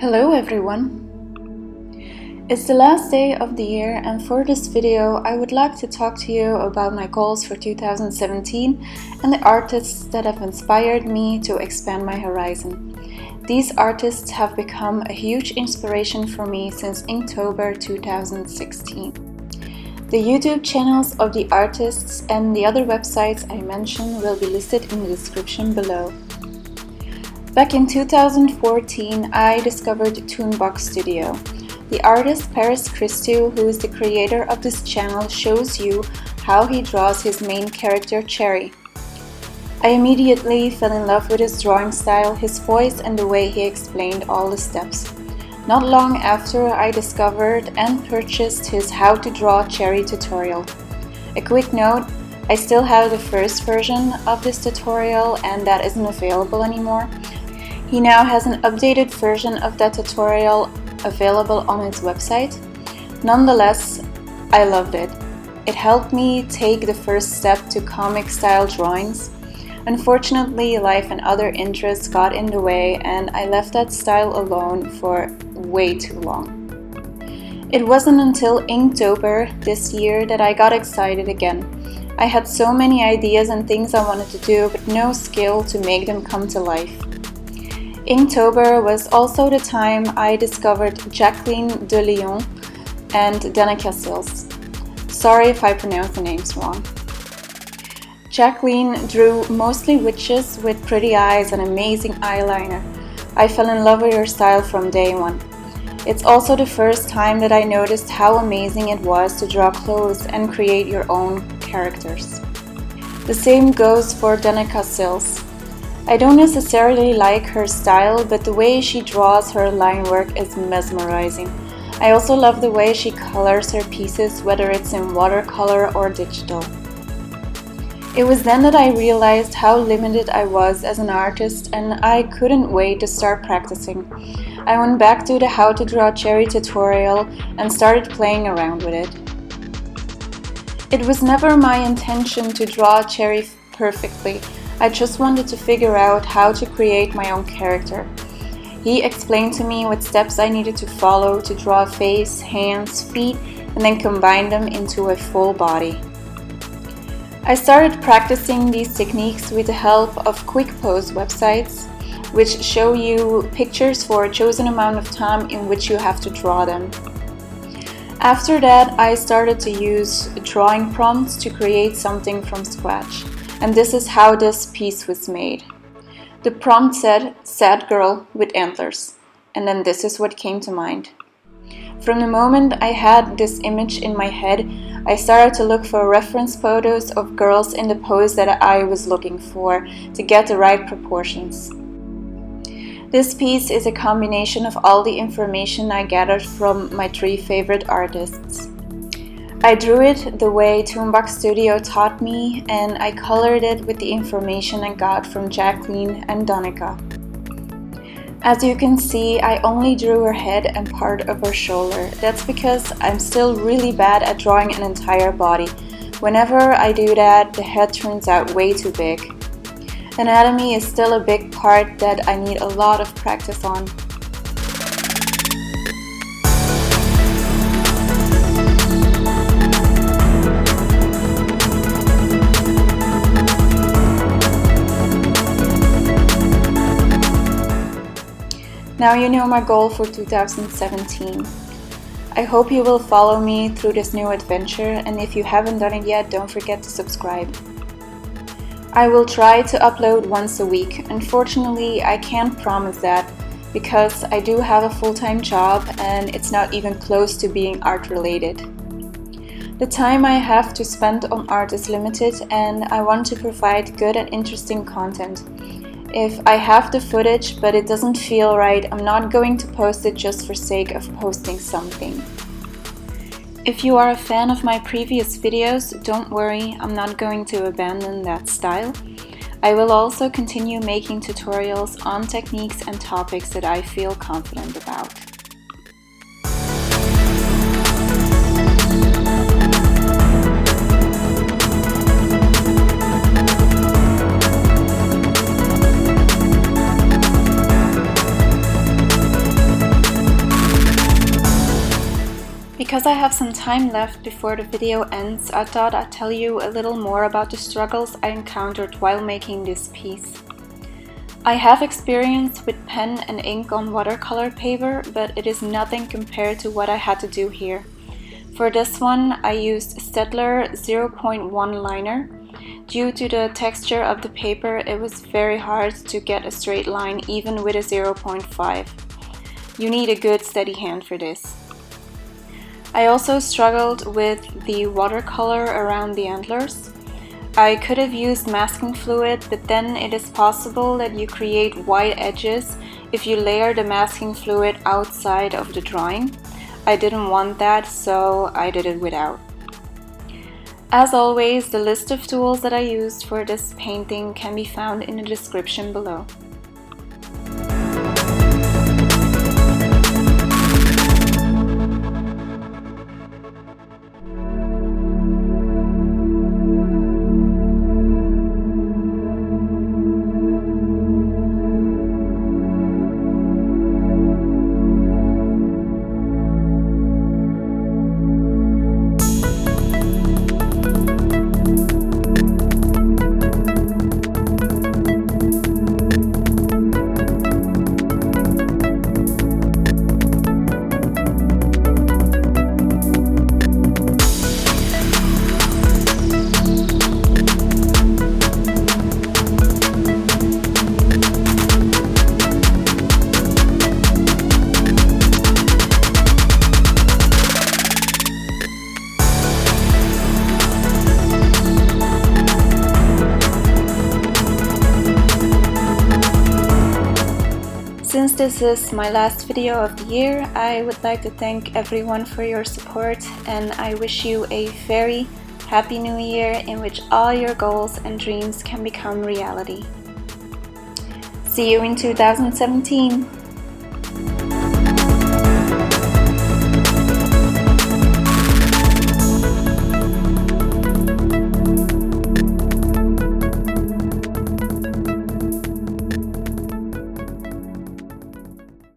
Hello everyone! It's the last day of the year, and for this video I would like to talk to you about my goals for 2017 and the artists that have inspired me to expand my horizon. These artists have become a huge inspiration for me since Inktober 2016. The YouTube channels of the artists and the other websites I mentioned will be listed in the description below. Back in 2014, I discovered Toonbox Studio. The artist Paris Christou, who is the creator of this channel, shows you how he draws his main character Cherry. I immediately fell in love with his drawing style, his voice, and the way he explained all the steps. Not long after, I discovered and purchased his How to Draw Cherry tutorial. A quick note, I still have the first version of this tutorial and that isn't available anymore. He now has an updated version of that tutorial available on his website. Nonetheless, I loved it. It helped me take the first step to comic style drawings. Unfortunately, life and other interests got in the way and I left that style alone for way too long. It wasn't until Inktober this year that I got excited again. I had so many ideas and things I wanted to do, but no skill to make them come to life. Inktober was also the time I discovered Jacqueline de Leon and Danica Sills. Sorry if I pronounce the names wrong. Jacqueline drew mostly witches with pretty eyes and amazing eyeliner. I fell in love with her style from day one. It's also the first time that I noticed how amazing it was to draw clothes and create your own characters. The same goes for Danica Sills. I don't necessarily like her style, but the way she draws her line work is mesmerizing. I also love the way she colors her pieces, whether it's in watercolor or digital. It was then that I realized how limited I was as an artist and I couldn't wait to start practicing. I went back to the How to Draw Cherry tutorial and started playing around with it. It was never my intention to draw Cherry perfectly. I just wanted to figure out how to create my own character. He explained to me what steps I needed to follow to draw a face, hands, feet, and then combine them into a full body. I started practicing these techniques with the help of quick pose websites, which show you pictures for a chosen amount of time in which you have to draw them. After that, I started to use drawing prompts to create something from scratch. And this is how this piece was made. The prompt said, "Sad girl with antlers." And then this is what came to mind. From the moment I had this image in my head, I started to look for reference photos of girls in the pose that I was looking for to get the right proportions. This piece is a combination of all the information I gathered from my three favorite artists. I drew it the way Toonbox Studio taught me, and I colored it with the information I got from Jacqueline and Danica. As you can see, I only drew her head and part of her shoulder. That's because I'm still really bad at drawing an entire body. Whenever I do that, the head turns out way too big. Anatomy is still a big part that I need a lot of practice on. Now you know my goal for 2017. I hope you will follow me through this new adventure, and if you haven't done it yet, don't forget to subscribe. I will try to upload once a week. Unfortunately, I can't promise that because I do have a full-time job and it's not even close to being art-related. The time I have to spend on art is limited and I want to provide good and interesting content. If I have the footage but it doesn't feel right, I'm not going to post it just for sake of posting something. If you are a fan of my previous videos, don't worry, I'm not going to abandon that style. I will also continue making tutorials on techniques and topics that I feel confident about. Because I have some time left before the video ends, I thought I'd tell you a little more about the struggles I encountered while making this piece. I have experience with pen and ink on watercolor paper, but it is nothing compared to what I had to do here. For this one, I used Staedtler 0.1 liner. Due to the texture of the paper, it was very hard to get a straight line even with a 0.5. You need a good steady hand for this. I also struggled with the watercolor around the antlers. I could have used masking fluid, but then it is possible that you create white edges if you layer the masking fluid outside of the drawing. I didn't want that, so I did it without. As always, the list of tools that I used for this painting can be found in the description below. Since this is my last video of the year, I would like to thank everyone for your support, and I wish you a very happy new year in which all your goals and dreams can become reality. See you in 2017!